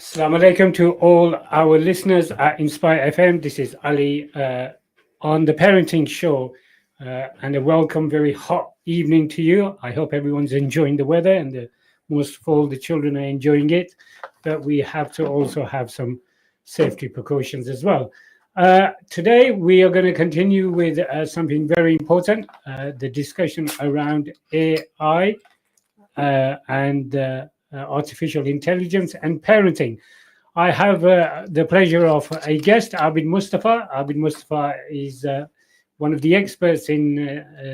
Assalamu alaikum to all our listeners at Inspire FM. This is Ali on the Parenting Show, and a welcome, very hot evening to you. I hope everyone's enjoying the weather, and most of all, the children are enjoying it. But we have to also have some safety precautions as well. Today, we are going to continue with something very important, the discussion around AI and artificial intelligence and parenting. I have the pleasure of a guest, Abid Mustafa. Abid Mustafa is one of the experts in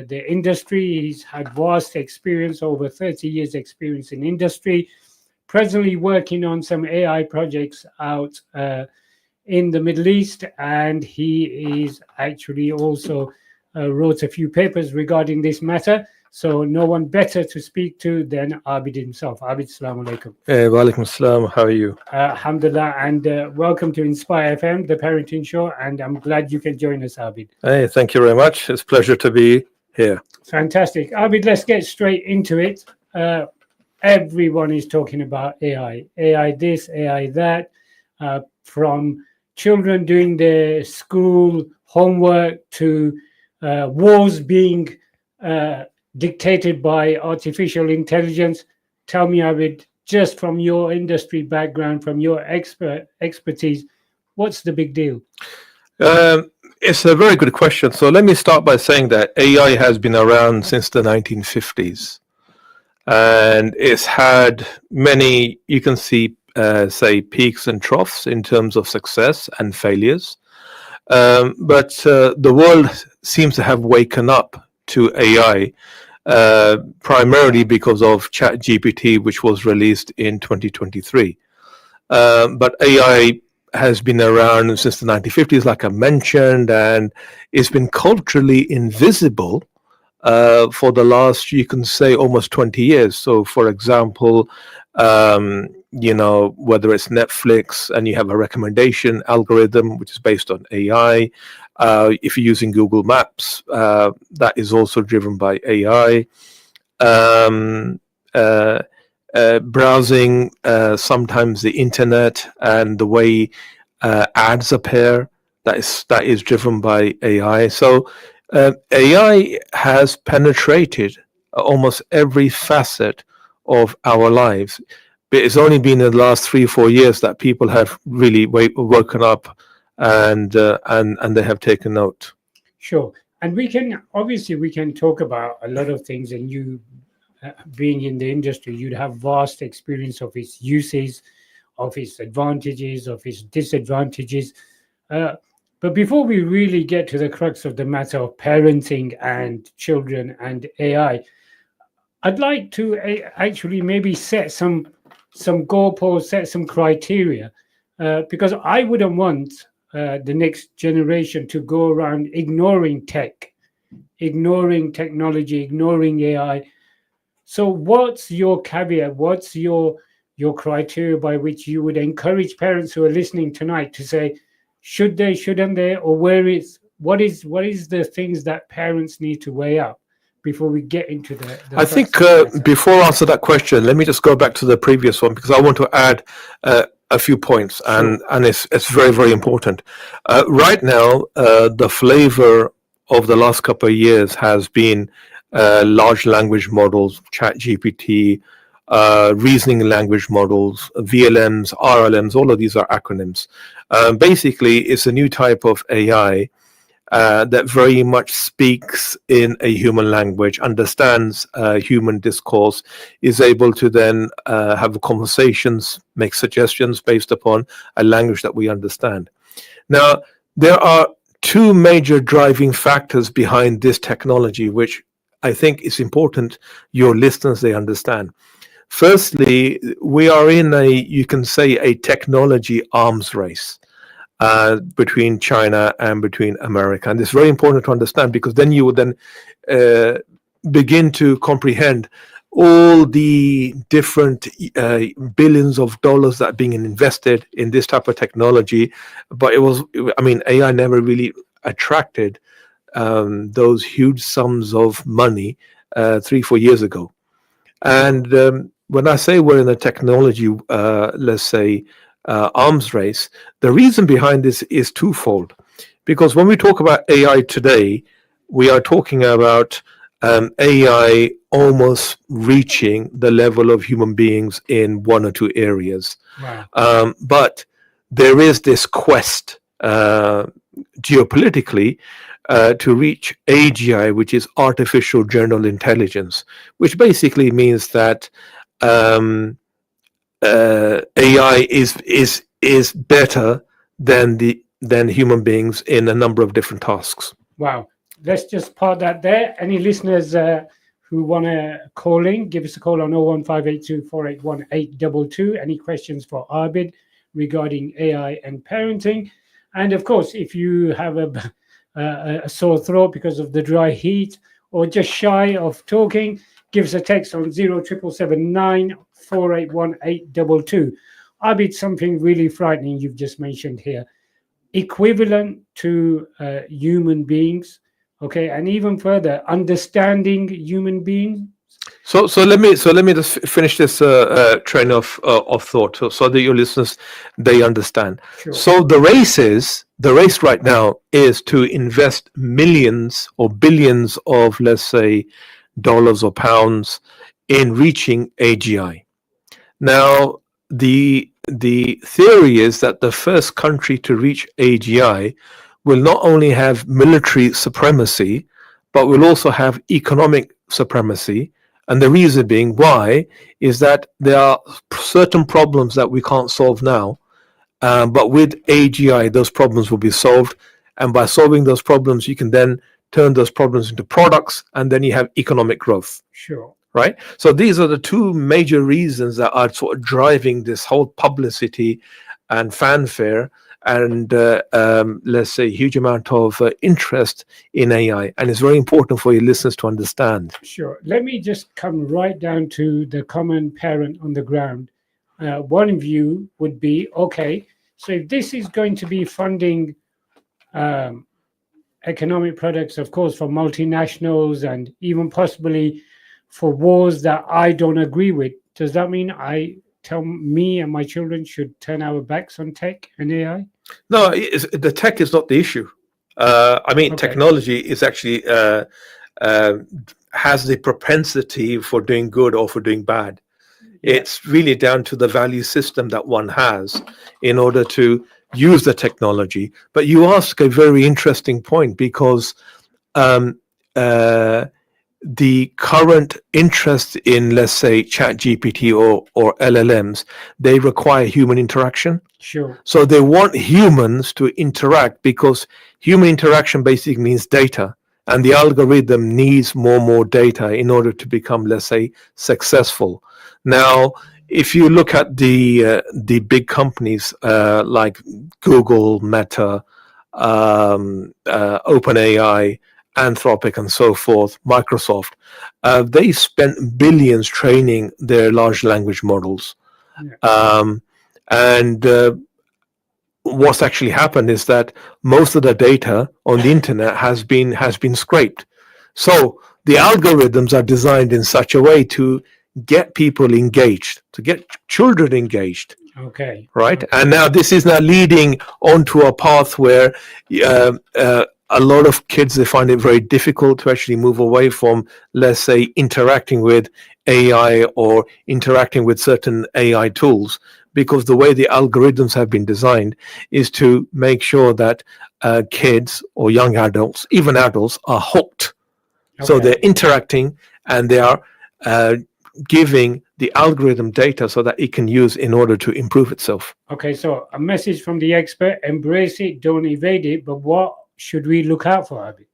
the industry. He's had vast experience, over 30 years experience in industry, presently working on some AI projects out in the Middle East, and he is actually also wrote a few papers regarding this matter. So no one better to speak to than Abid himself. Abid, assalamu alaikum. Wa alaikum assalam. How are you? Alhamdulillah, and welcome to Inspire FM, the parenting show, and I'm glad you can join us, Abid. Hey, thank you very much. It's a pleasure to be here. Fantastic. Abid, let's get straight into it. Everyone is talking about AI. AI this, AI that, from children doing their school homework to wars being dictated by artificial intelligence. Tell me, Abid, just from your industry background, from your expertise, what's the big deal? It's a very good question. So let me start by saying that AI has been around since the 1950s. And it's had many, you can see, say, peaks and troughs in terms of success and failures. But the world seems to have waken up to AI, primarily because of ChatGPT, which was released in 2023. But AI has been around since the 1950s, like I mentioned, and it's been culturally invisible for the last, you can say, almost 20 years. So, for example, whether it's Netflix and you have a recommendation algorithm which is based on AI, if you're using Google Maps, that is also driven by AI. Browsing sometimes the internet and the way ads appear, that is driven by AI. So AI has penetrated almost every facet of our lives. But it's only been in the last 3-4 years that people have really woken up and they have taken note. Sure. And we can talk about a lot of things, and you being in the industry, you'd have vast experience of its uses, of its advantages, of its disadvantages. But before we really get to the crux of the matter of parenting and children and AI, I'd like to actually maybe set some goalposts, set some criteria, because I wouldn't want the next generation to go around ignoring tech, ignoring technology, ignoring AI. So what's your caveat? What's your criteria by which you would encourage parents who are listening tonight to say, should they, shouldn't they, or what is the things that parents need to weigh up before we get into the I think before I answer that question, let me just go back to the previous one, because I want to add a few points, and it's very, very important. Right now, the flavor of the last couple of years has been large language models, ChatGPT, reasoning language models, VLMs, RLMs, all of these are acronyms. Basically, it's a new type of AI that very much speaks in a human language, understands human discourse, is able to then have conversations, make suggestions based upon a language that we understand. Now, there are two major driving factors behind this technology, which I think is important your listeners, they understand. Firstly, we are in you can say, a technology arms race between China and between America. And it's very important to understand, because then you would then begin to comprehend all the different billions of dollars that are being invested in this type of technology. But AI never really attracted those huge sums of money 3-4 years ago. And when I say we're in a technology, let's say, arms race. The reason behind this is twofold, because when we talk about AI today, we are talking about AI almost reaching the level of human beings in one or two areas. Wow. But there is this quest geopolitically to reach AGI, which is artificial general intelligence, which basically means that AI is better than human beings in a number of different tasks. Wow. Let's just part that there. Any listeners who want to call in, give us a call on 01582481822. Any questions for Abid regarding AI and parenting? And of course, if you have a sore throat because of the dry heat or just shy of talking, give us a text on 07779481822. Abid, something really frightening you've just mentioned here. Equivalent to human beings, okay, and even further, understanding human beings. So let me just finish this train of thought, so that your listeners, they understand. Sure. So the race right now is to invest millions or billions of, let's say, dollars or pounds in reaching AGI. Now, the theory is that the first country to reach AGI will not only have military supremacy, but will also have economic supremacy. And the reason being why is that there are certain problems that we can't solve now, but with AGI, those problems will be solved. And by solving those problems, you can then turn those problems into products, and then you have economic growth. Sure. Right? So these are the two major reasons that are sort of driving this whole publicity and fanfare and, let's say, huge amount of interest in AI. And it's very important for your listeners to understand. Sure. Let me just come right down to the common parent on the ground. One view would be, okay, so if this is going to be funding economic products, of course, for multinationals and even possibly for wars that I don't agree with, does that mean me and my children should turn our backs on tech and AI? No, the tech is not the issue. I mean, Okay. technology is actually has the propensity for doing good or for doing bad. Yeah. It's really down to the value system that one has in order to use the technology. But you ask a very interesting point, because the current interest in, let's say, ChatGPT or LLMs, they require human interaction. Sure. So they want humans to interact, because human interaction basically means data, and the algorithm needs more data in order to become, let's say, successful. Now, if you look at the big companies like Google, Meta, OpenAI, Anthropic, and so forth, Microsoft, they spent billions training their large language models. Yeah. And what's actually happened is that most of the data on the internet has been scraped. So the algorithms are designed in such a way to get people engaged, to get children engaged. Okay. Right. And now this is now leading onto a path where a lot of kids, they find it very difficult to actually move away from, let's say, interacting with AI or interacting with certain AI tools, because the way the algorithms have been designed is to make sure that kids or young adults, even adults, are hooked. Okay. So they're interacting and they are giving the algorithm data so that it can use in order to improve itself. Okay, so a message from the expert: embrace it, don't evade it. But what should we look out for, Abid?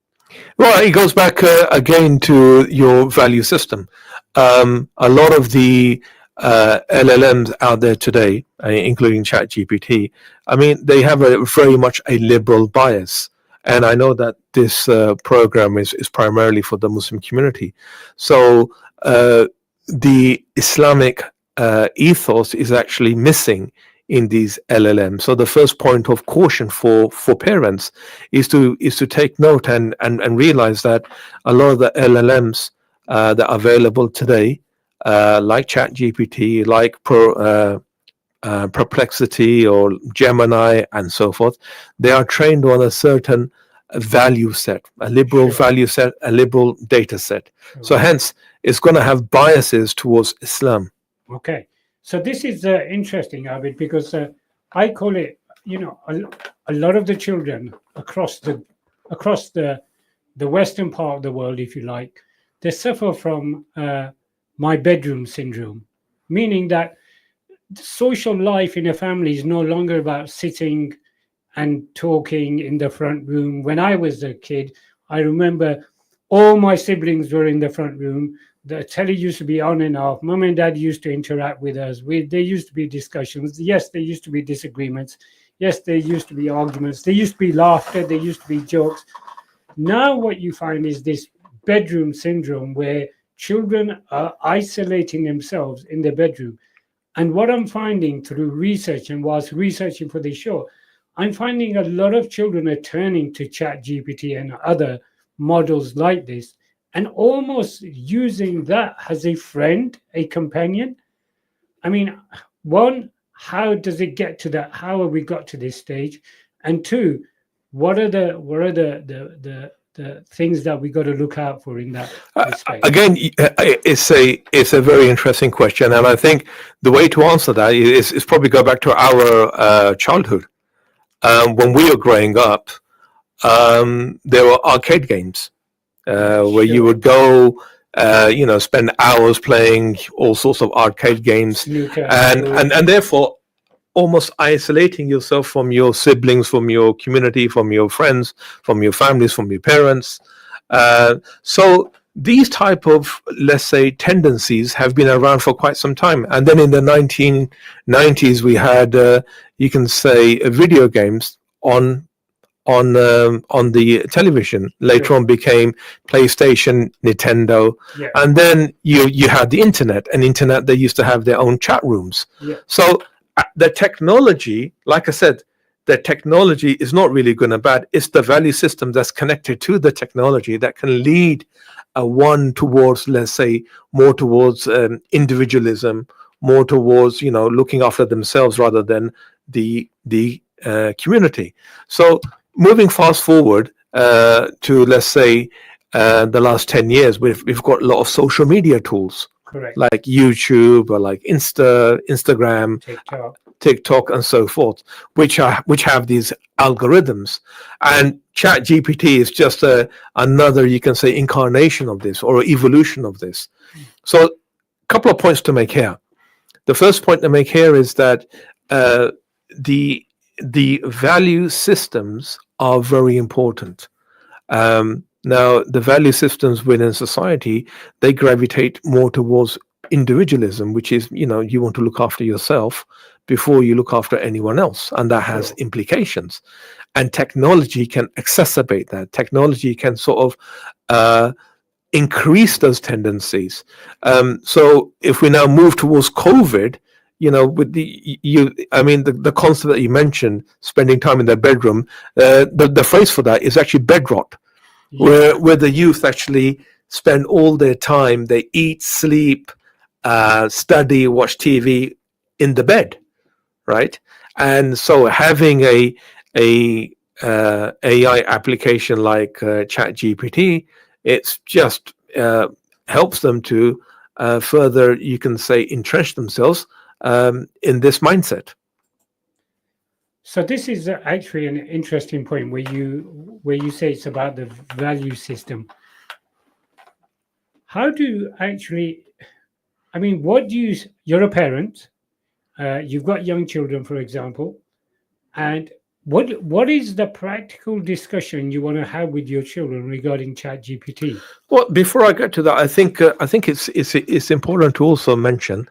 Well, it goes back again to your value system. A lot of the LLMs out there today, including ChatGPT, I mean, they have very much a liberal bias. And I know that this program is primarily for the Muslim community. So the Islamic ethos is actually missing in these LLMs. So the first point of caution for parents is to take note and realize that a lot of the LLMs that are available today, like ChatGPT, like Perplexity or Gemini and so forth, they are trained on a certain value set, a liberal Sure. value set, a liberal data set. So hence, it's going to have biases towards Islam. Okay, so this is interesting, Abid, because I call it, a lot of the children across the western part of the world, if you like, they suffer from my bedroom syndrome, meaning that social life in a family is no longer about sitting and talking in the front room. When I was a kid, I remember all my siblings were in the front room. The telly used to be on and off. Mum and dad used to interact with us. There used to be discussions. Yes, there used to be disagreements. Yes, there used to be arguments. There used to be laughter. There used to be jokes. Now what you find is this bedroom syndrome where children are isolating themselves in their bedroom. And what I'm finding through research and whilst researching for this show, I'm finding a lot of children are turning to ChatGPT and other models like this and almost using that as a friend, a companion. I mean, one, how does it get to that? How have we got to this stage? And two, what are the things that we got to look out for in that respect? Again, it's a very interesting question, and I think the way to answer that is probably go back to our childhood. When we were growing up, there were arcade games where you would go, spend hours playing all sorts of arcade games, Snooker, and therefore almost isolating yourself from your siblings, from your community, from your friends, from your families, from your parents. So these type of, let's say, tendencies have been around for quite some time. And then in the 1990s, we had, you can say, video games on the television. Later on became PlayStation, Nintendo, Yeah. and then you had the internet. And internet, they used to have their own chat rooms. Yeah. So the technology, like I said, the technology is not really good and bad. It's the value system that's connected to the technology that can lead one towards, let's say, more towards individualism, more towards looking after themselves rather than the community. So moving fast forward to, let's say, the last 10 years, we've got a lot of social media tools. Correct. Like YouTube or like Instagram, TikTok, and so forth, which have these algorithms. And ChatGPT is just another, you can say, incarnation of this or evolution of this. So a couple of points to make here. The first point to make here is that the value systems are very important. Now, the value systems within society, they gravitate more towards individualism, which is, you want to look after yourself before you look after anyone else. And that has implications. And technology can exacerbate that. Technology can sort of increase those tendencies. So if we now move towards COVID, with the concept that you mentioned, spending time in their bedroom, the phrase for that is actually bed rot. Where the youth actually spend all their time, they eat, sleep, study, watch TV in the bed, right? And so having a AI application like ChatGPT, it's just helps them to further, you can say, entrench themselves in this mindset. So this is actually an interesting point where you say it's about the value system. How do you actually, you're a parent, you've got young children, for example, and what is the practical discussion you want to have with your children regarding ChatGPT? Well, before I get to that, I think it's important to also mention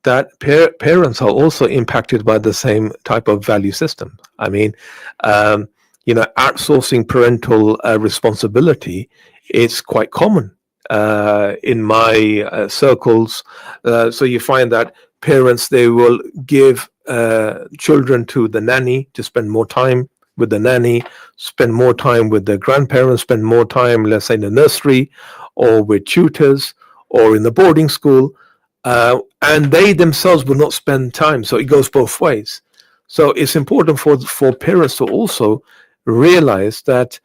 that parents are also impacted by the same type of value system. I mean, outsourcing parental responsibility is quite common in my circles. So you find that parents, they will give children to the nanny to spend more time with the nanny, spend more time with the grandparents, spend more time, let's say, in the nursery or with tutors or in the boarding school. and they themselves will not spend time. So it goes both ways. So it's important for parents to also realize that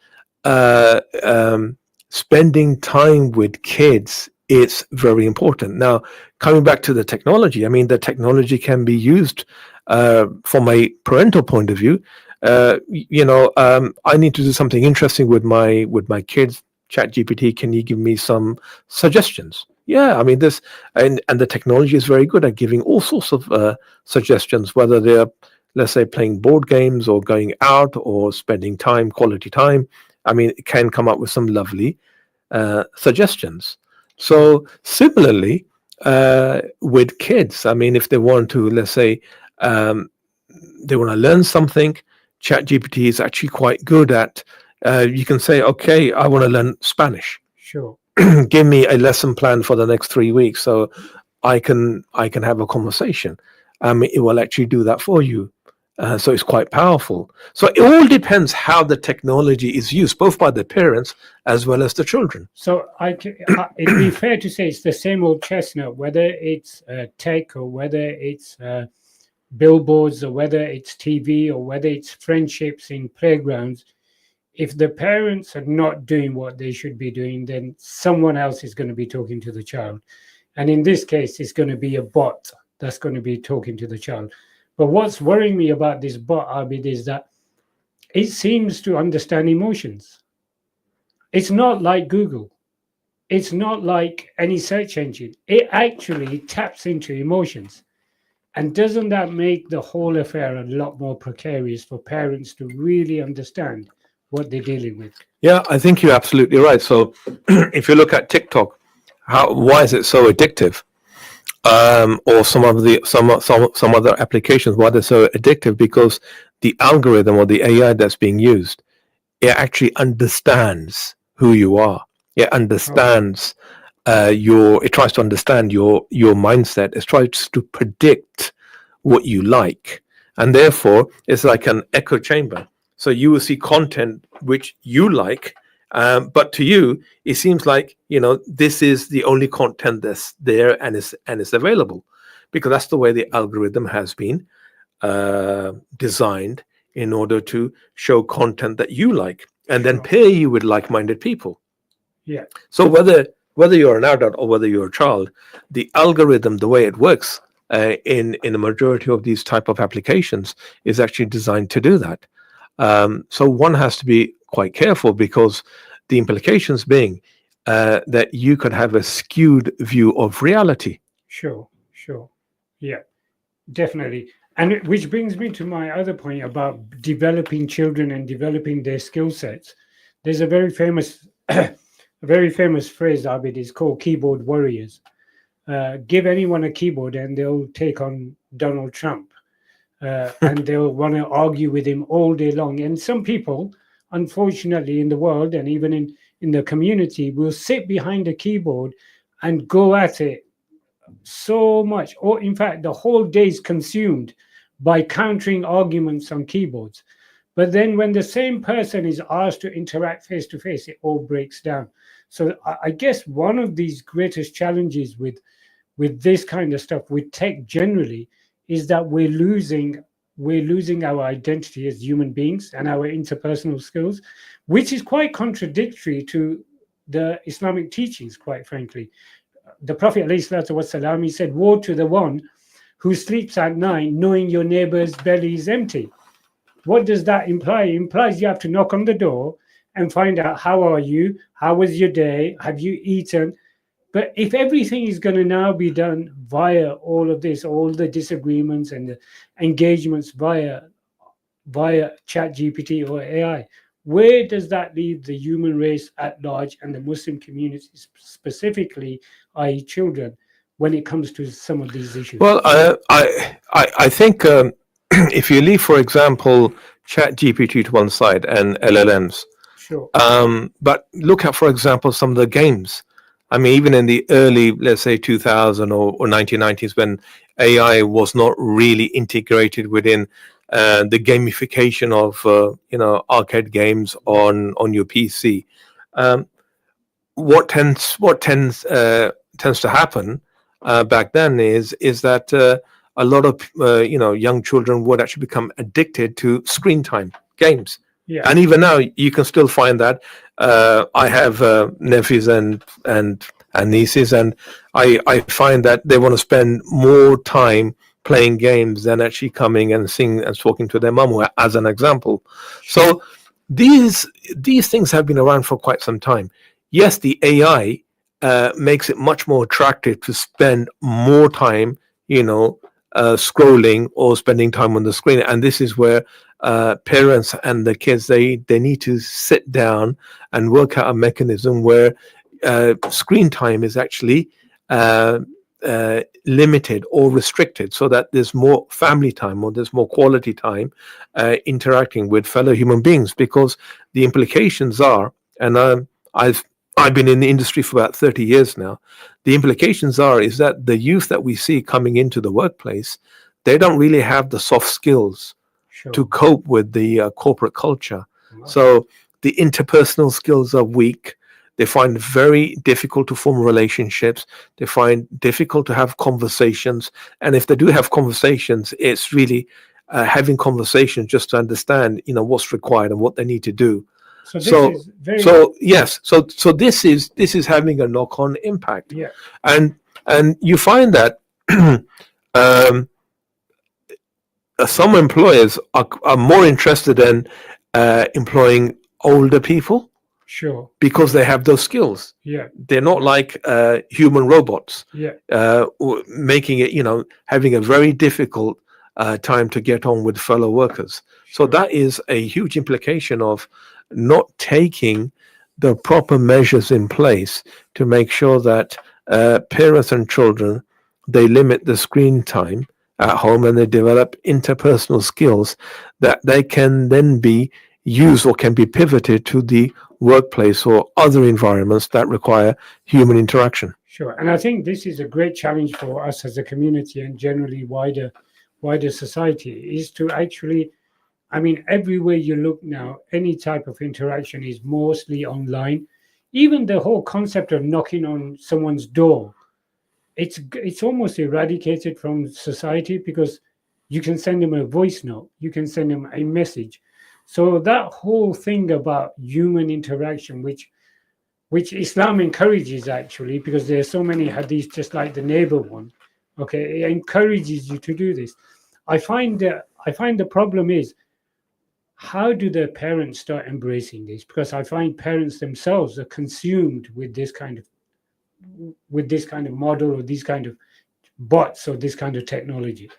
spending time with kids is very important. Now, coming back to the technology, I mean, the technology can be used from a parental point of view. I need to do something interesting with my kids. ChatGPT, can you give me some suggestions? Yeah, I mean this, and the technology is very good at giving all sorts of suggestions, whether they're, let's say, playing board games or going out or spending time, quality time. I mean, it can come up with some lovely suggestions. So similarly, with kids, I mean, if they want to, let's say, they want to learn something, ChatGPT is actually quite good at. You can say, okay, I want to learn Spanish. Sure. Give me a lesson plan for the next 3 weeks so I can have a conversation. It will actually do that for you. So it's quite powerful. So it all depends how the technology is used, both by the parents as well as the children. So it'd be fair to say it's the same old chestnut, whether it's tech or whether it's billboards or whether it's TV or whether it's friendships in playgrounds. If the parents are not doing what they should be doing, then someone else is going to be talking to the child. And in this case, it's going to be a bot that's going to be talking to the child. But what's worrying me about this bot, Abid, is that it seems to understand emotions. It's not like Google. It's not like any search engine. It actually taps into emotions. And doesn't that make the whole affair a lot more precarious for parents to really understand what they're dealing with? Yeah, I think you're absolutely right. So if you look at TikTok, why is it so addictive? Or some other applications, why they're so addictive? Because the algorithm or the AI that's being used, it actually understands who you are. It understands it tries to understand your mindset. It tries to predict what you like, and therefore it's like an echo chamber. So you will see content which you like, but to you it seems like this is the only content that's there and is available, because that's the way the algorithm has been designed in order to show content that you like and then pair you with like-minded people. Yeah. So whether you're an adult or whether you're a child, the algorithm, the way it works in the majority of these type of applications, is actually designed to do that. So one has to be quite careful, because the implications being that you could have a skewed view of reality. Sure. Yeah, definitely. And which brings me to my other point about developing children and developing their skill sets. There's a very famous phrase, Abid, is called keyboard warriors. Give anyone a keyboard and they'll take on Donald Trump. And they'll want to argue with him all day long. And some people, unfortunately, in the world and even in the community, will sit behind a keyboard and go at it so much. Or in fact, the whole day is consumed by countering arguments on keyboards. But then when the same person is asked to interact face to face, it all breaks down. So I guess one of these greatest challenges with this kind of stuff, with tech generally, is that we're losing our identity as human beings and our interpersonal skills, which is quite contradictory to the Islamic teachings, quite frankly. The Prophet ﷺ, he said, "Woe to the one who sleeps at night knowing your neighbor's belly is empty." What does that imply? It implies you have to knock on the door and find out, how are you? How was your day? Have you eaten? But if everything is going to now be done via all of this, all the disagreements and the engagements via ChatGPT or AI, where does that leave the human race at large and the Muslim community specifically, i.e. children, when it comes to some of these issues? Well, I think if you leave, for example, ChatGPT to one side and LLMs, Sure. But look at, for example, some of the games. I mean, even in the early, let's say 2000 or 1990s, when AI was not really integrated within the gamification of arcade games on your PC, what tends to happen back then is that a lot of young children would actually become addicted to screen time games. Yeah. And even now, you can still find that. I have nephews and nieces, and I find that they want to spend more time playing games than actually coming and singing and talking to their mum, as an example. So these things have been around for quite some time. Yes, the AI makes it much more attractive to spend more time, scrolling or spending time on the screen. And this is where parents and the kids, they need to sit down and work out a mechanism where screen time is actually limited or restricted, so that there's more family time or there's more quality time interacting with fellow human beings. Because the implications are, and I've been in the industry for about 30 years now, the implications is that the youth that we see coming into the workplace, they don't really have the soft skills to cope with the corporate culture. Wow. So the interpersonal skills are weak. They find it very difficult to form relationships. They find difficult to have conversations. And if they do have conversations, it's really having conversations just to understand, what's required and what they need to do. So this is having a knock-on impact. Yeah. And you find that some employers are more interested in employing older people. Sure. Because they have those skills. Yeah. They're not like human robots. Yeah. Making it, having a very difficult time to get on with fellow workers. So that is a huge implication of not taking the proper measures in place to make sure that parents and children, they limit the screen time at home and they develop interpersonal skills that they can then be used or can be pivoted to the workplace or other environments that require human interaction. Sure. And I think this is a great challenge for us as a community and generally wider society, is to actually, everywhere you look now, any type of interaction is mostly online. Even the whole concept of knocking on someone's door, it's almost eradicated from society, because you can send them a voice note, you can send them a message. So that whole thing about human interaction, which Islam encourages actually, because there are so many hadiths, just like the neighbor one, okay, it encourages you to do this. I find the problem is, how do the parents start embracing this? Because I find parents themselves are consumed with this kind of model, or these kind of bots, or this kind of technology.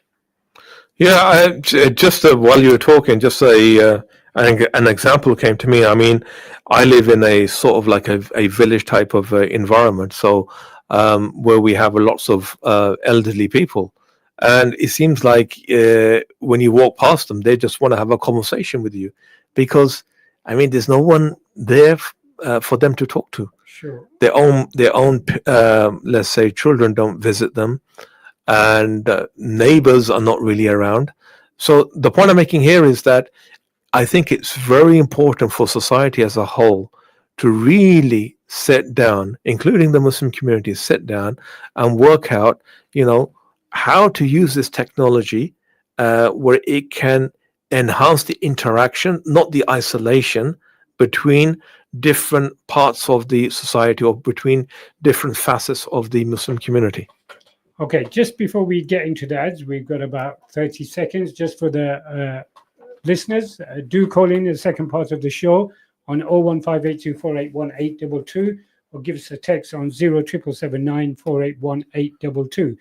Yeah, just while you were talking, just an example came to me. I live in a sort of like a village type of environment, so where we have lots of elderly people, and it seems like when you walk past them, they just want to have a conversation with you, because there's no one there for them to talk to. Sure. Their own let's say children don't visit them, and neighbors are not really around. So the point I'm making here is that I think it's very important for society as a whole to really sit down, including the Muslim community, sit down and work out, how to use this technology where it can enhance the interaction, not the isolation, between different parts of the society or between different facets of the Muslim community. Okay, just before we get into the ads, we've got about 30 seconds just for the listeners. Do call in the second part of the show on 01582481822, or give us a text on 07779481822.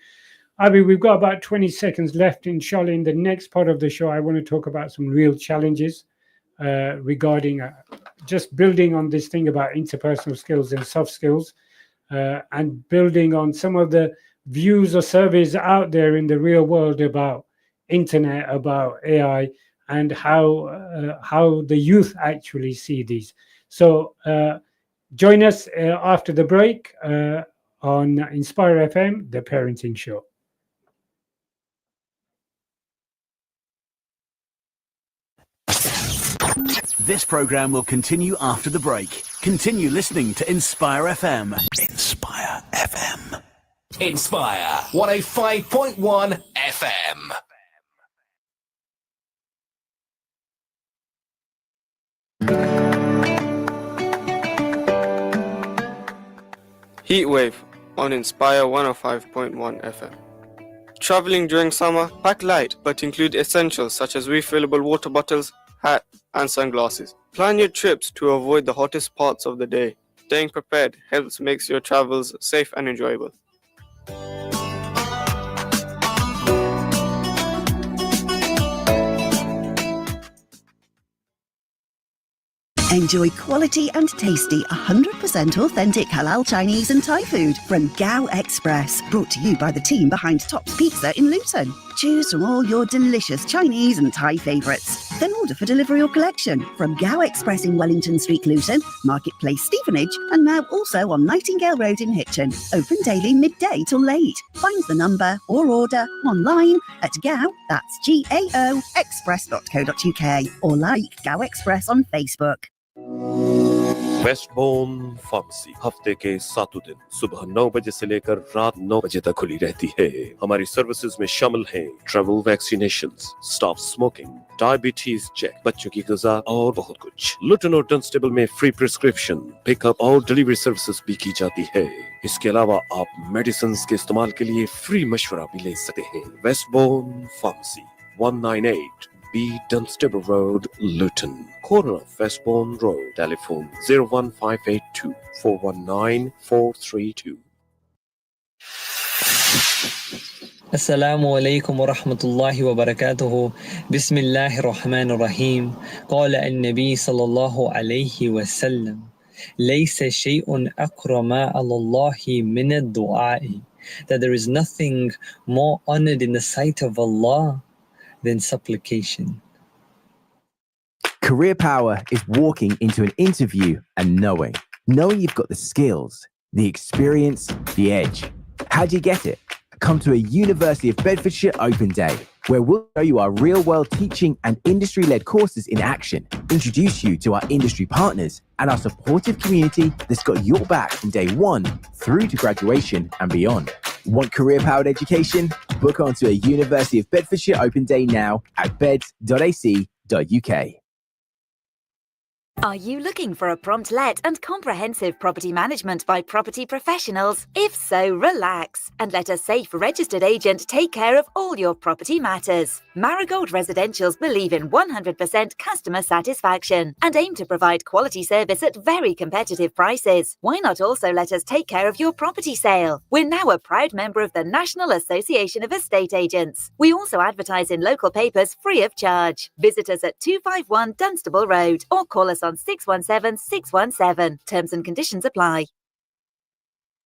Abi, we've got about 20 seconds left. Inshallah, in the next part of the show, I want to talk about some real challenges regarding just building on this thing about interpersonal skills and soft skills, and building on some of the views or surveys out there in the real world about internet, about AI, and how the youth actually see these. So join us after the break on Inspire FM, the Parenting Show. This program will continue after the break. Continue listening to Inspire FM. Inspire FM. Inspire 105.1 FM. Heatwave on Inspire 105.1 FM. Traveling during summer? Pack light, but include essentials such as refillable water bottles, hat, and sunglasses. Plan your trips to avoid the hottest parts of the day. Staying prepared helps make your travels safe and enjoyable. Enjoy quality and tasty 100% authentic halal Chinese and Thai food from Gao Express, brought to you by the team behind Tops Pizza in Luton. Choose from all your delicious Chinese and Thai favourites. Then order for delivery or collection from Gao Express in Wellington Street, Luton, Marketplace, Stevenage, and now also on Nightingale Road in Hitchin. Open daily midday till late. Find the number or order online at Gao, that's Gao, express.co.uk, or like Gao Express on Facebook. Westbourne pharmacy हफ्ते के 7 दिन सुबह 9 बजे से लेकर रात 9 बजे तक खुली रहती है। हमारी सर्विसेज में शामिल हैं travel vaccinations, stop smoking, diabetes check, बच्चों की ग़िज़ा और बहुत कुछ। लुटन और डंस्टेबल में फ्री प्रिस्क्रिप्शन, पिकअप और डिलीवरी सर्विसेज भी की जाती है। इसके अलावा आप मेडिसिन के इस्तेमाल के लिए फ्री मशवरा भी ले सकते हैं। वेस्टबोर्न pharmacy 198 B Dunstable Road, Luton, corner of Westbourne Road. Telephone 01582 419 432. السلام عليكم ورحمة الله وبركاته. بسم الله الرحمن الرحيم. قال النبي صلى الله عليه وسلم: ليس شيء أكرم على الله من الدعاء. That there is nothing more honored in the sight of Allah than supplication. Career Power is walking into an interview and knowing you've got the skills, the experience, the edge. How do you get it? Come to a University of Bedfordshire Open Day, where we'll show you our real-world teaching and industry-led courses in action, introduce you to our industry partners and our supportive community that's got your back from day one through to graduation and beyond. Want career-powered education? Book onto a University of Bedfordshire Open Day now at beds.ac.uk. Are you looking for a prompt let and comprehensive property management by property professionals? If so, relax and let a safe registered agent take care of all your property matters. Marigold Residentials believe in 100% customer satisfaction and aim to provide quality service at very competitive prices. Why not also let us take care of your property sale? We're now a proud member of the National Association of Estate Agents. We also advertise in local papers free of charge. Visit us at 251 Dunstable Road or call us on 617 617. Terms and conditions apply.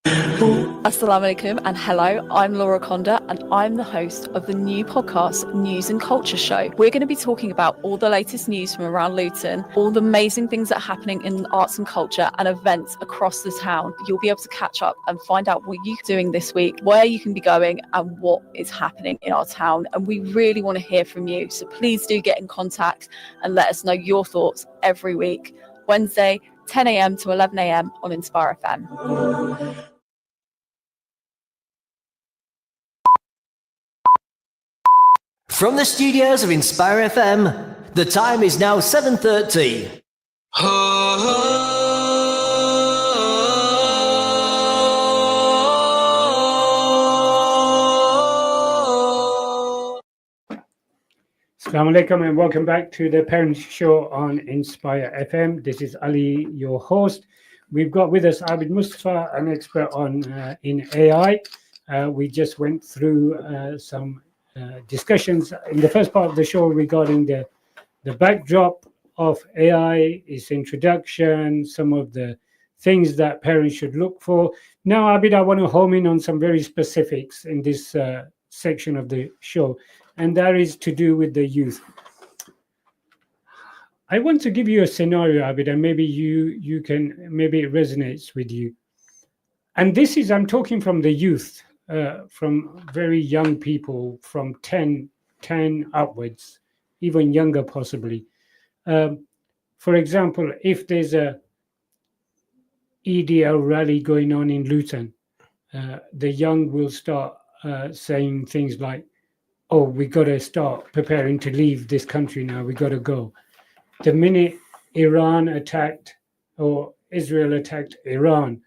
Assalamu alaikum and hello, I'm Laura Conda and I'm the host of the new podcast News and Culture Show. We're going to be talking about all the latest news from around Luton, all the amazing things that are happening in arts and culture and events across the town. You'll be able to catch up and find out what you're doing this week, where you can be going and what is happening in our town. And we really want to hear from you. So please do get in contact and let us know your thoughts every week. Wednesday, 10 a.m. to 11 a.m. on Inspire FM. From the studios of Inspire FM, the time is now 7:30. Assalamu alaikum and welcome back to the Parents Show on Inspire FM. This is Ali, your host. We've got with us Abid Mustafa, an expert in AI. We just went through some discussions in the first part of the show regarding the backdrop of AI, its introduction, some of the things that parents should look for. Now, Abid, I want to home in on some very specifics in this section of the show, and that is to do with the youth. I want to give you a scenario, Abid, and maybe you can, maybe it resonates with you. And this is, I'm talking from the youth, from very young people, from 10 upwards, even younger possibly. For example, if there's a EDL rally going on in Luton, the young will start saying things like, "Oh, we got to start preparing to leave this country now. We got to go." The minute Iran attacked or Israel attacked Iran,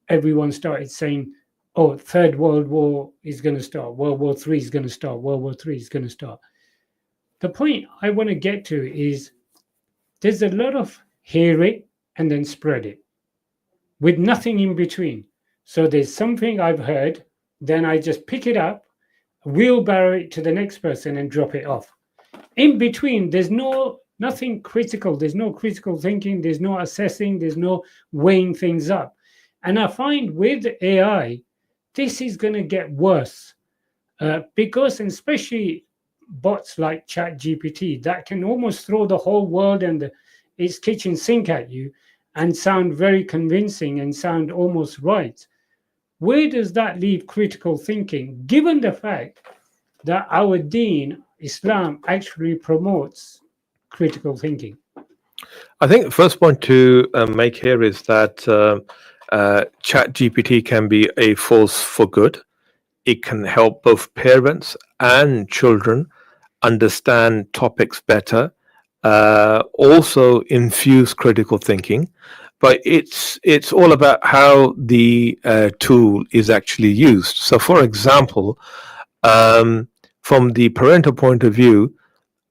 everyone started saying, "Oh, Third World War is going to start. World War III is going to start. World War III is going to start." The point I want to get to is there's a lot of hear it and then spread it with nothing in between. So there's something I've heard, then I just pick it up, wheelbarrow it to the next person and drop it off. In between, there's nothing critical. There's no critical thinking. There's no assessing. There's no weighing things up. And I find with AI, this is going to get worse because, and especially bots like ChatGPT, that can almost throw the whole world and its kitchen sink at you and sound very convincing and sound almost right. Where does that leave critical thinking, given the fact that our deen, Islam, actually promotes critical thinking? I think the first point to make here is that ChatGPT can be a force for good. It can help both parents and children understand topics better, also infuse critical thinking. But it's all about how the tool is actually used. So, for example, from the parental point of view,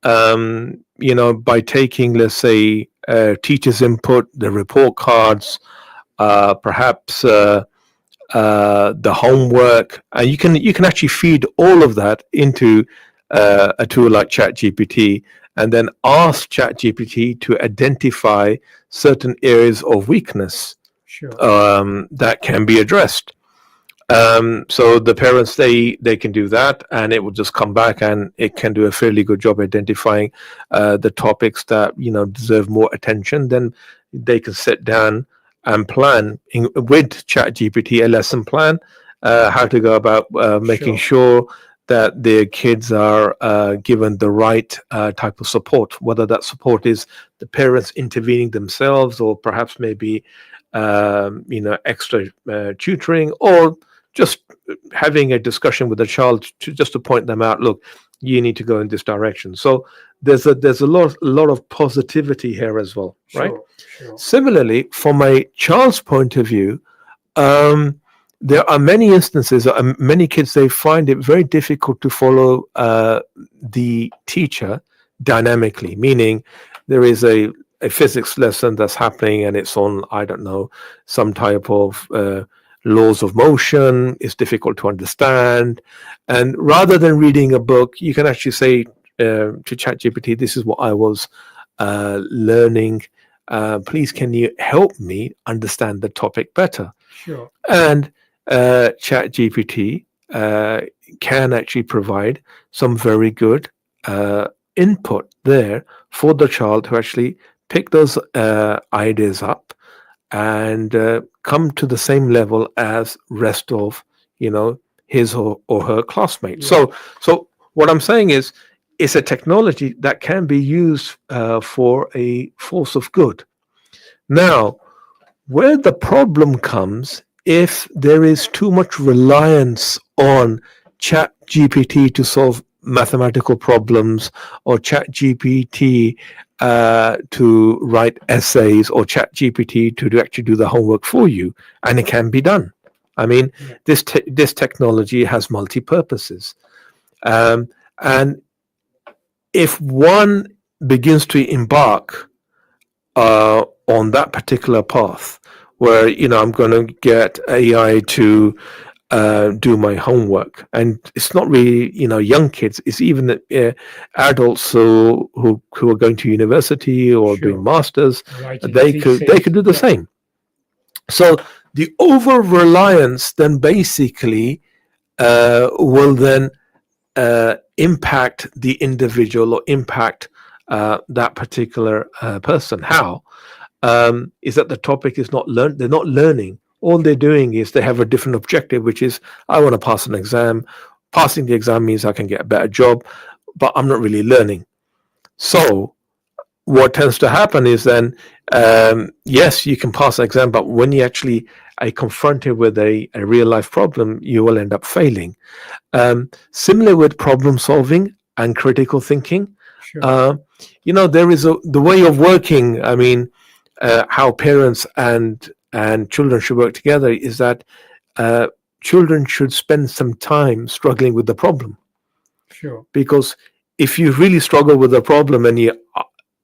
by taking, let's say, teachers' input, the report cards, perhaps the homework, and you can actually feed all of that into a tool like ChatGPT, and then ask ChatGPT to identify certain areas of weakness that can be addressed. So the parents, they can do that, and it will just come back and it can do a fairly good job identifying the topics that deserve more attention. Then they can sit down and plan with ChatGPT a lesson plan, how to go about making sure that their kids are given the right type of support, whether that support is the parents intervening themselves, or perhaps maybe extra tutoring, or just having a discussion with the child to point them out. Look, you need to go in this direction. So there's a lot of positivity here as well, right? Sure. Similarly, from a child's point of view, there are many instances, many kids, they find it very difficult to follow the teacher dynamically, meaning there is a physics lesson that's happening and it's on, I don't know, some type of laws of motion. It's difficult to understand. And rather than reading a book, you can actually say to ChatGPT, this is what I was learning. Please, can you help me understand the topic better? Sure. And ChatGPT can actually provide some very good input there for the child to actually pick those ideas up and come to the same level as rest of his or her classmates. Yeah. So what I'm saying is, it's a technology that can be used for a force of good. Now, where the problem comes, if there is too much reliance on ChatGPT to solve mathematical problems, or ChatGPT to write essays, or ChatGPT to actually do the homework for you, and it can be done. I mean, this technology has multi-purposes. And if one begins to embark on that particular path, where I'm going to get AI to do my homework, and it's not really young kids, it's even adults who are going to university or doing masters, they could do the same. So the over reliance then basically will then impact the individual, or impact that particular person. How? Is that the topic is not learned? They're not learning. All they're doing is they have a different objective, which is, I want to pass an exam. Passing the exam means I can get a better job, but I'm not really learning. So what tends to happen is then, yes, you can pass an exam, but when you actually are confronted with a real life problem, you will end up failing. Similar with problem solving and critical thinking. Sure. There is the way of working. I mean, how parents and children should work together is that children should spend some time struggling with the problem. Sure. Because if you really struggle with the problem and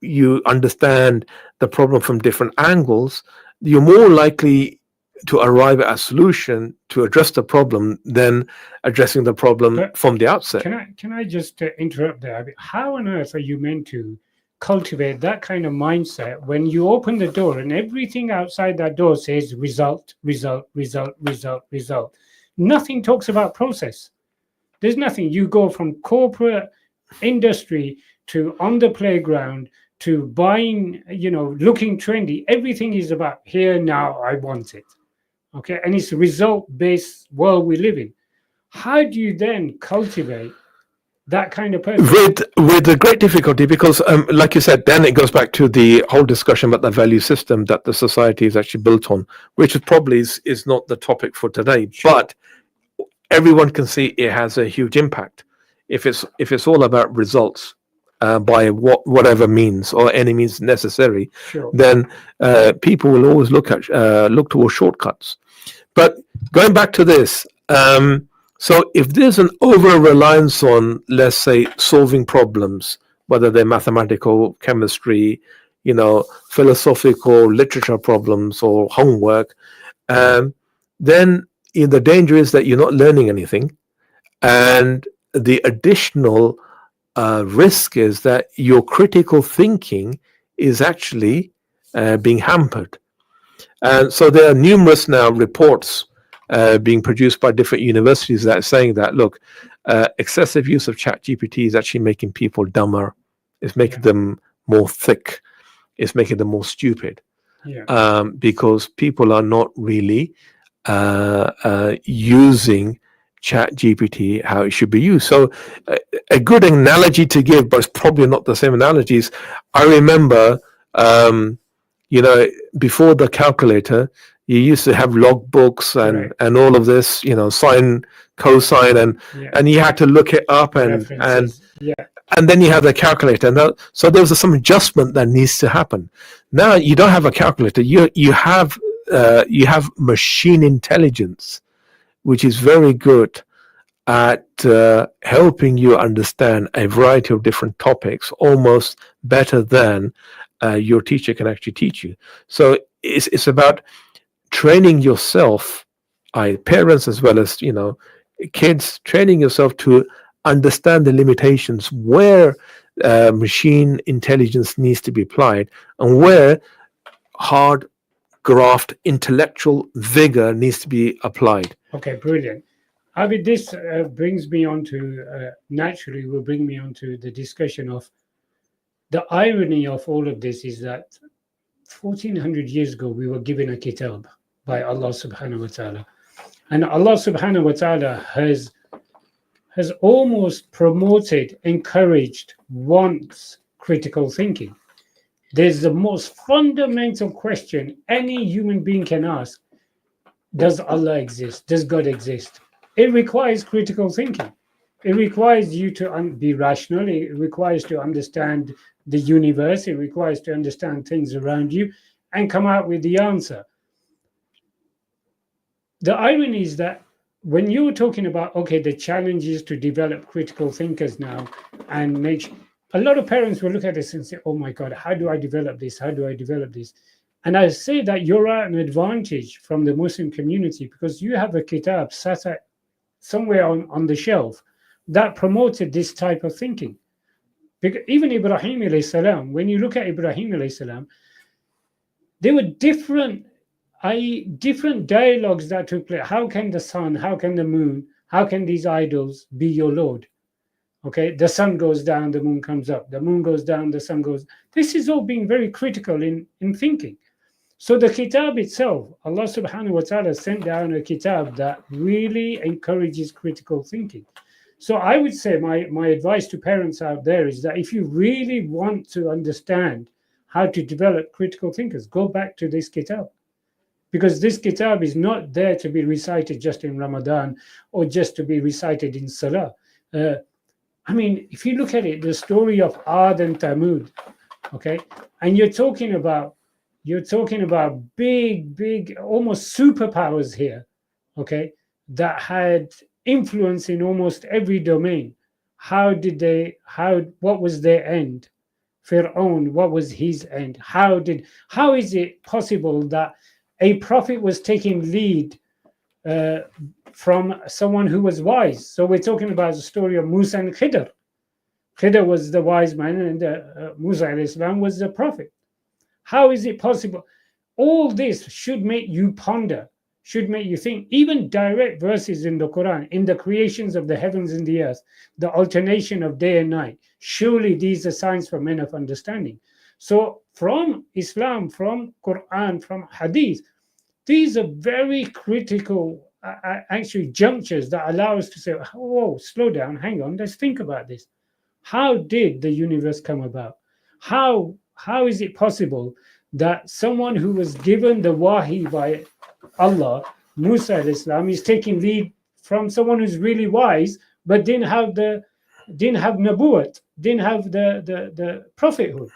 you understand the problem from different angles, you're more likely to arrive at a solution to address the problem than addressing the problem from the outset. Can I just interrupt there? How on earth are you meant to cultivate that kind of mindset when you open the door and everything outside that door says result, result, result, result, result? Nothing talks about process. There's nothing. You go from corporate industry to on the playground to buying, looking trendy. Everything is about here, now, I want it. Okay. And it's a result-based world we live in. How do you then cultivate that kind of person? With a great difficulty, because like you said, then it goes back to the whole discussion about the value system that the society is actually built on, which probably is not the topic for today. Sure. But everyone can see it has a huge impact. If it's all about results, by whatever means or any means necessary, sure, then people will always look towards shortcuts. But going back to this, so if there's an over-reliance on, let's say, solving problems, whether they're mathematical, chemistry, philosophical, literature problems, or homework, then the danger is that you're not learning anything, and the additional risk is that your critical thinking is actually being hampered. And so there are numerous now reports being produced by different universities that are saying that, look, excessive use of ChatGPT is actually making people dumber. It's making them more thick. It's making them more stupid. Because people are not really using ChatGPT how it should be used. So a good analogy to give, but it's probably not the same analogies. I remember, before the calculator, you used to have logbooks and all of this, sine, cosine, and you had to look it up and then you have the calculator. So there's some adjustment that needs to happen. Now you don't have a calculator. You have machine intelligence, which is very good at helping you understand a variety of different topics, almost better than your teacher can actually teach you. So it's about training yourself, parents as well as kids, training yourself to understand the limitations where machine intelligence needs to be applied and where hard graft intellectual vigor needs to be applied. Okay, brilliant. Abid, this brings me on to, naturally will bring me on to the discussion of the irony of all of this is that 1400 years ago, we were given a kitab by Allah subhanahu wa ta'ala. And Allah subhanahu wa ta'ala has almost promoted, encouraged, wants critical thinking. There's the most fundamental question any human being can ask. Does Allah exist? Does God exist? It requires critical thinking. It requires you to be rational. It requires to understand the universe. It requires to understand things around you and come out with the answer. The irony is that when you were talking about, the challenge is to develop critical thinkers now and make a lot of parents will look at this and say, oh my God, how do I develop this? How do I develop this? And I say that you're at an advantage from the Muslim community because you have a kitab sat somewhere on the shelf that promoted this type of thinking. Because even Ibrahim alayhi salam, when you look at Ibrahim alayhi salam, there were different dialogues that took place. How can the sun, how can the moon, how can these idols be your Lord? Okay, the sun goes down, the moon comes up. The moon goes down, the sun goes. This is all being very critical in thinking. So the kitab itself, Allah subhanahu wa ta'ala sent down a kitab that really encourages critical thinking. So I would say my advice to parents out there is that if you really want to understand how to develop critical thinkers, go back to this kitab. Because this kitab is not there to be recited just in Ramadan or just to be recited in Salah. I mean, if you look at it, the story of Ad and Thamud, okay, and you're talking about big, almost superpowers here, okay, that had influence in almost every domain. What was their end? Fir'aun, what was his end? How is it possible that a prophet was taking lead from someone who was wise? So we're talking about the story of Musa and Khidr. Khidr was the wise man, and Musa alayhi salam was the prophet. How is it possible? All this should make you ponder, should make you think. Even direct verses in the Quran, in the creations of the heavens and the earth, the alternation of day and night, surely these are signs for men of understanding. So from Islam, from Quran, from Hadith, these are very critical actually junctures that allow us to say, whoa, slow down, hang on, let's think about this. How did the universe come about? How is it possible that someone who was given the wahi by Allah, Musa alayhi salam, is taking lead from someone who's really wise, but didn't have nabuwat, didn't have the prophethood?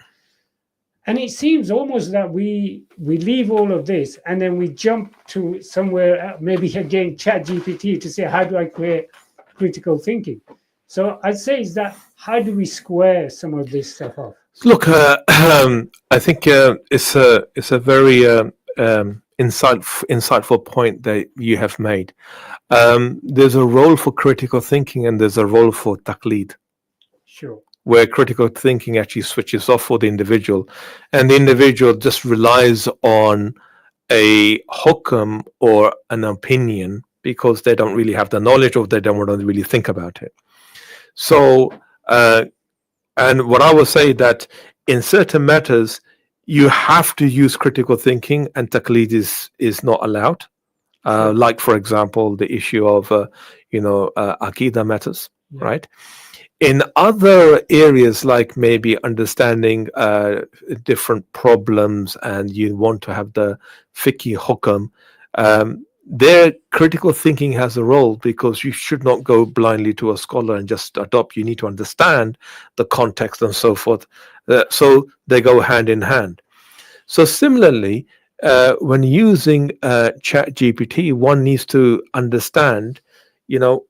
And it seems almost that we leave all of this and then we jump to somewhere, maybe again ChatGPT, to say, how do I create critical thinking? So I'd say is that, how do we square some of this stuff off? Look, I think it's a very insightful point that you have made. There's a role for critical thinking and there's a role for taqleed. Sure. Where critical thinking actually switches off for the individual, and the individual just relies on a hukam or an opinion because they don't really have the knowledge or they don't want to really think about it. So, and what I will say that in certain matters, you have to use critical thinking and taqleed is not allowed. Like, for example, the issue of, Aqidah matters, right? In other areas, like maybe understanding different problems and you want to have the fiqh hukam, their critical thinking has a role because you should not go blindly to a scholar and just adopt. You need to understand the context and so forth. So they go hand in hand. So similarly, when using ChatGPT, one needs to understand,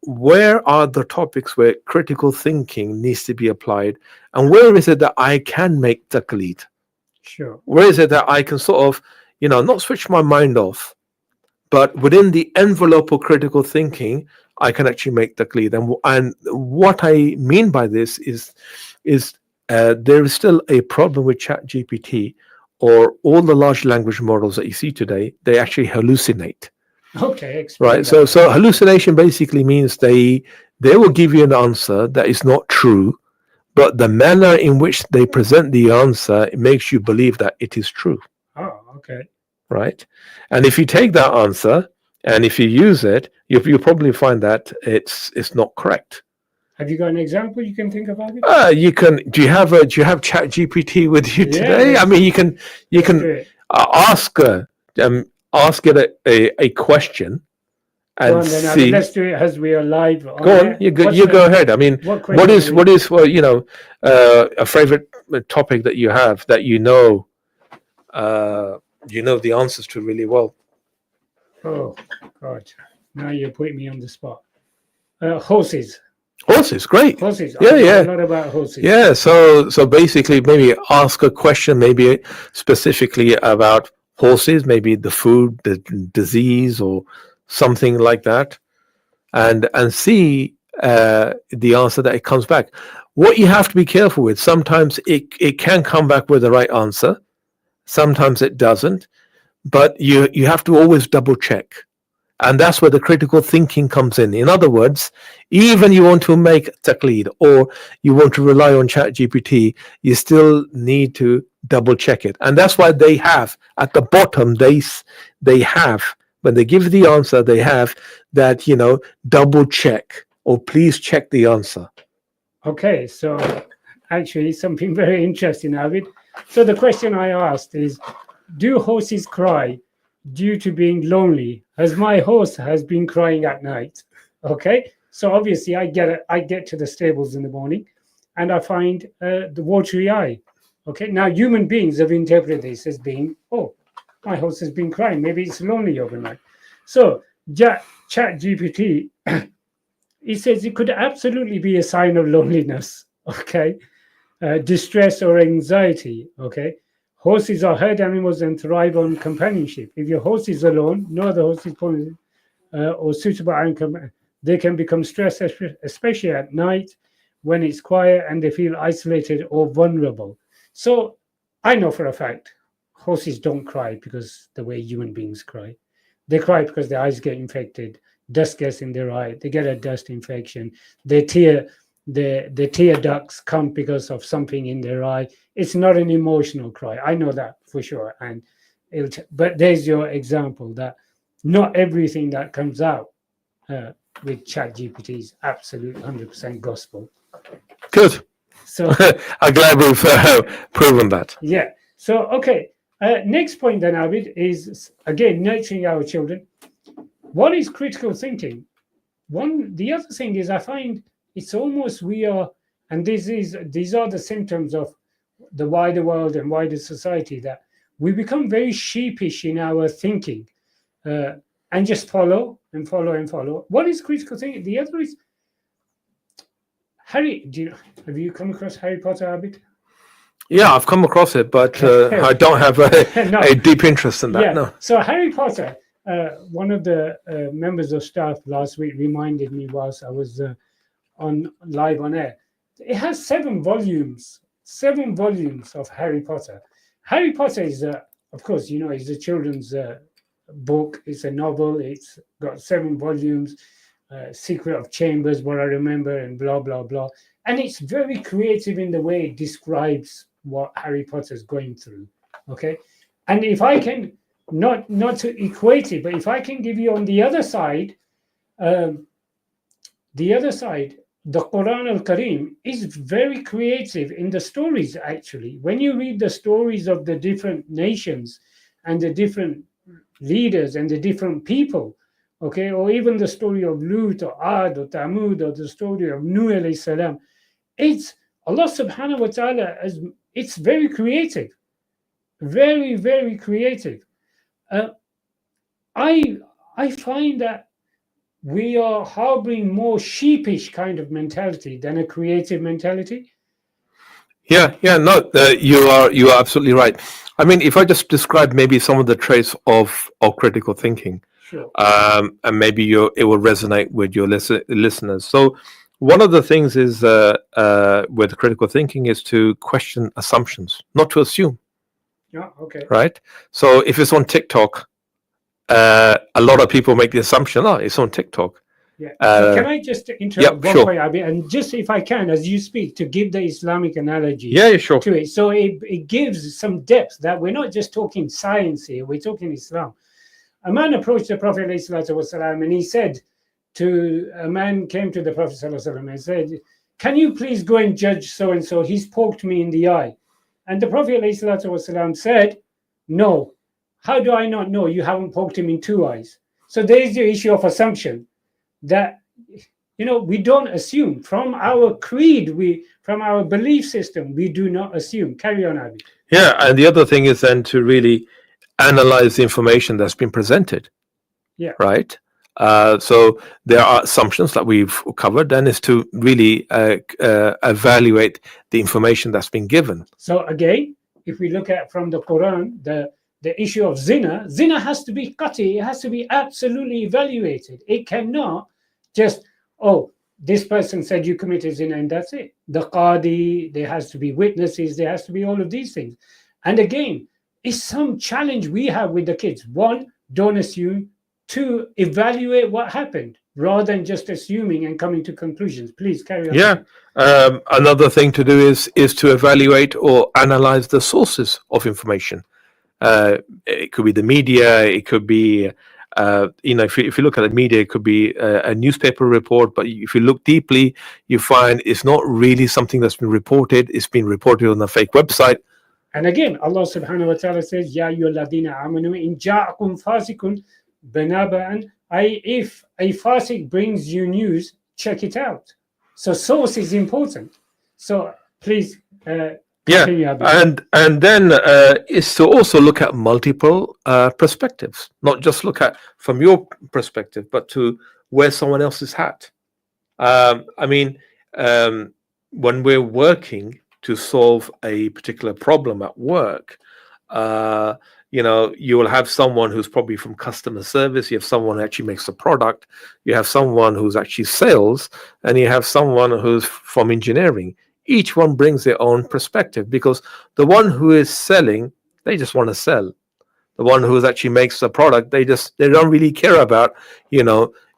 where are the topics where critical thinking needs to be applied, and where is it that I can make taqleed? Sure. Where is it that I can sort of, not switch my mind off, but within the envelope of critical thinking, I can actually make taqleed. And what I mean by this is there is still a problem with ChatGPT or all the large language models that you see today. They actually hallucinate. Okay. Right. So hallucination basically means they will give you an answer that is not true, but the manner in which they present the answer, it makes you believe that it is true. Oh, okay. Right. And if you take that answer and if you use it, you'll probably find that it's not correct. Have you got an example you can think about it? You can. Do you have ChatGPT with you today? Yes. I mean, you can ask it a question and see. Let's do it as we are live. Go on. You go ahead. I mean, what is a favorite topic that you have that you know the answers to really well? Oh God! Now you're putting me on the spot. Horses. Horses, great. Horses. Yeah. I know a lot about horses. Yeah. So basically, maybe ask a question, maybe specifically about horses, maybe the food, the disease, or something like that, and see the answer that it comes back. What you have to be careful with, sometimes it can come back with the right answer, sometimes it doesn't, but you have to always double check. And that's where the critical thinking comes in. In other words, even you want to make taqleed or you want to rely on ChatGPT, you still need to double check it. And that's why they have at the bottom, they have, when they give the answer, they have that, double check or please check the answer. Okay, so actually something very interesting, Abid. So the question I asked is, do horses cry due to being lonely? As my horse has been crying at night. Okay, so obviously I get to the stables in the morning and I find the watery eye. Okay, now human beings have interpreted this as being, oh, my horse has been crying, maybe it's lonely overnight. So ChatGPT, it says it could absolutely be a sign of loneliness, okay, distress or anxiety, okay. Horses are herd animals and thrive on companionship. If your horse is alone, no other horse is or suitable anchor, they can become stressed, especially at night when it's quiet and they feel isolated or vulnerable. So I know for a fact horses don't cry because the way human beings cry. They cry because their eyes get infected, dust gets in their eye, they get a dust infection, their tear ducts come because of something in their eye. It's not an emotional cry. I know that for sure. And but there's your example that not everything that comes out with ChatGPT is absolute 100% gospel. Good. So I'm glad we've proven that. Yeah. So okay. Next point then, Abid, is again nurturing our children. What is critical thinking? The other thing is I find it's almost we are, and these are the symptoms of the wider world and wider society, that we become very sheepish in our thinking and just follow and follow and follow. What is critical thinking? The other is Harry. Have you come across Harry Potter, Abid? Yeah, I've come across it, but I don't have a deep interest in that. Yeah. No. So Harry Potter, one of the members of staff last week reminded me whilst I was live on air. It has 7 volumes of Harry Potter. Harry Potter is, of course, is a children's book. It's a novel. It's got 7 volumes. Secret of Chambers, what I remember, and blah blah blah. And it's very creative in the way it describes what Harry Potter is going through. Okay, and if I can not to equate it, but if I can give you on the other side, the Quran al-Karim is very creative in the stories. Actually, when you read the stories of the different nations and the different leaders and the different people, okay, or even the story of Lut or Ad or Thamud or the story of Nuh alayhi salam, it's Allah subhanahu wa ta'ala, it's very creative, very, very creative. I find that we are harboring more sheepish kind of mentality than a creative mentality. Yeah, no, you are absolutely right. I mean, if I just describe maybe some of the traits of critical thinking, sure. And maybe it will resonate with your listeners. So one of the things is with critical thinking is to question assumptions, not to assume. Yeah, okay. Right? So if it's on TikTok, a lot of people make the assumption, it's on TikTok. Yeah. Can I just interrupt one sure. point, Abi, and just if I can, as you speak, to give the Islamic analogy sure. to it. So it gives some depth that we're not just talking science here, we're talking Islam. A man approached the Prophet ﷺ, and he said a man came to the Prophet ﷺ and said, can you please go and judge so-and-so? He's poked me in the eye. And the Prophet ﷺ said, no. How do I not know? You haven't poked him in 2 eyes. So there is the issue of assumption that, we don't assume. From our creed, from our belief system, we do not assume. Carry on, Abi. Yeah, and the other thing is then to really analyze the information that's been presented. Yeah. Right? So there are assumptions that we've covered, then is to really evaluate the information that's been given. So again, if we look at from the Quran, the issue of zina has to be qati, it has to be absolutely evaluated. It cannot just, this person said you committed zina and that's it. The qadi, there has to be witnesses, there has to be all of these things. And again, it's some challenge we have with the kids. 1, don't assume. 2, evaluate what happened rather than just assuming and coming to conclusions. Please carry on. Yeah. Another thing to do is to evaluate or analyze the sources of information. It could be the media, it could be if you look at the media, it could be a newspaper report, but if you look deeply, you find it's not really something that's been reported. It's been reported on a fake website. And again, Allah subhanahu wa ta'ala says, Ya ayyuhalladhina amanu in ja'akum fasikun binaba'an. If a fasik brings you news, check it out. So source is important. So please continue, Abid. And then is to also look at multiple perspectives, not just look at from your perspective, but to wear someone else's hat. When we're working to solve a particular problem at work, you will have someone who's probably from customer service, you have someone who actually makes the product, you have someone who's actually sales, and you have someone who's from engineering. Each one brings their own perspective, because the one who is selling, they just want to sell. The one who actually makes the product, they don't really care about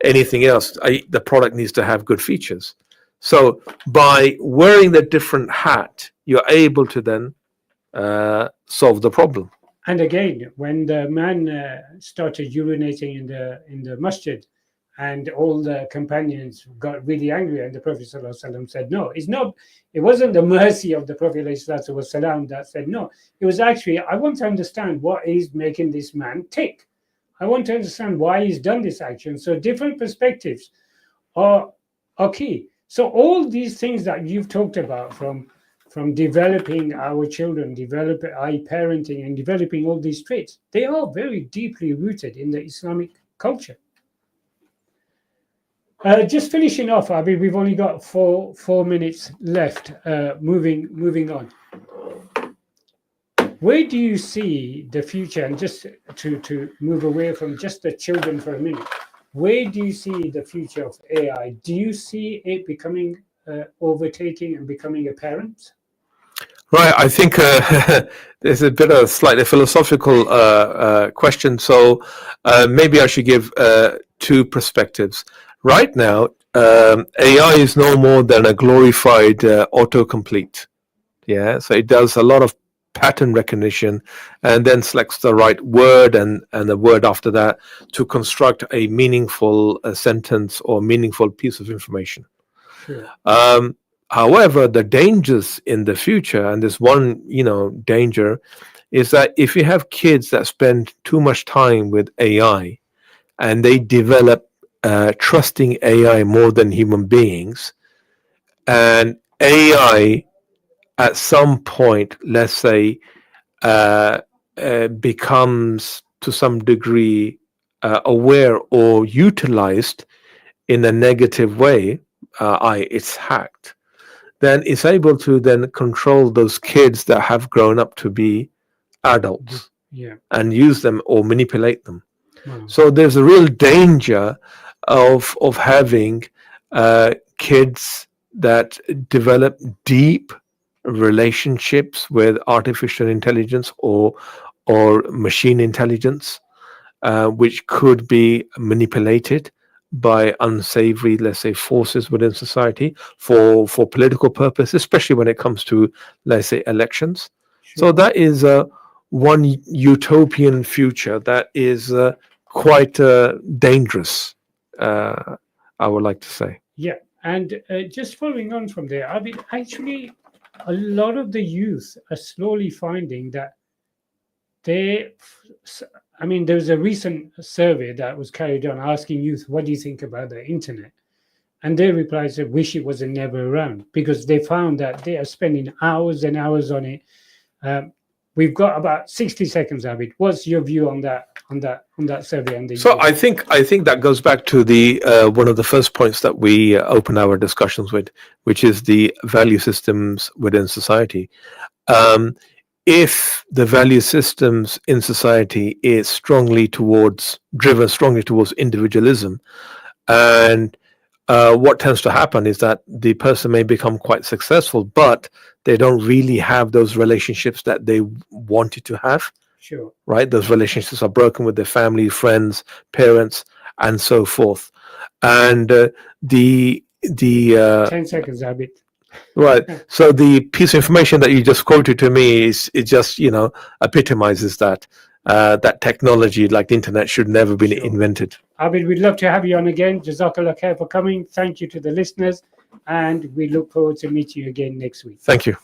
anything else. The product needs to have good features. So by wearing the different hat, you're able to then solve the problem. And again, when the man started urinating in the masjid, and all the companions got really angry, and the Prophet ﷺ said, no, it wasn't the mercy of the Prophet ﷺ that said no. It was actually, I want to understand what is making this man tick. I want to understand why he's done this action. So different perspectives are key. So all these things that you've talked about, from developing our children, developing parenting, and developing all these traits, they are very deeply rooted in the Islamic culture. Just finishing off, Abid, we've only got four minutes left. Moving on. Where do you see the future? And just to move away from just the children for a minute, where do you see the future of AI? Do you see it becoming overtaking and becoming apparent? Right, I think there's a bit of a slightly philosophical question, so maybe I should give two perspectives. Right now, AI is no more than a glorified autocomplete. Yeah, so it does a lot of pattern recognition and then selects the right word and the word after that to construct a meaningful sentence or meaningful piece of information. Sure. However, the dangers in the future, and this one, danger, is that if you have kids that spend too much time with AI and they develop trusting AI more than human beings, and AI at some point, let's say, becomes to some degree aware or utilized in a negative way, it's hacked, then it's able to then control those kids that have grown up to be adults, and use them or manipulate them. Wow. So there's a real danger of having kids that develop deep relationships with artificial intelligence or machine intelligence, which could be manipulated by unsavory, let's say, forces within society for political purposes, especially when it comes to, let's say, elections. So that is one utopian future that is quite dangerous, I would like to say. Yeah, and just following on from there, I mean, actually, a lot of the youth are slowly finding that there was a recent survey that was carried on asking youth, what do you think about the internet? And their reply said, wish it was never around, because they found that they are spending hours and hours on it. We've got about 60 seconds, Abid. What's your view on that survey? And so I think that goes back to the one of the first points that we open our discussions with, which is the value systems within society. If the value systems in society is driven strongly towards individualism, and what tends to happen is that the person may become quite successful, but they don't really have those relationships that they wanted to have. Sure. Right? Those relationships are broken with their family, friends, parents, and so forth. And the 10 seconds, Abid. Right. So the piece of information that you just quoted to me it just epitomizes that. that technology like the internet should never be invented. Abid, we'd love to have you on again. Jazakallah khair for coming. Thank you to the listeners, and we look forward to meeting you again next week. Thank you.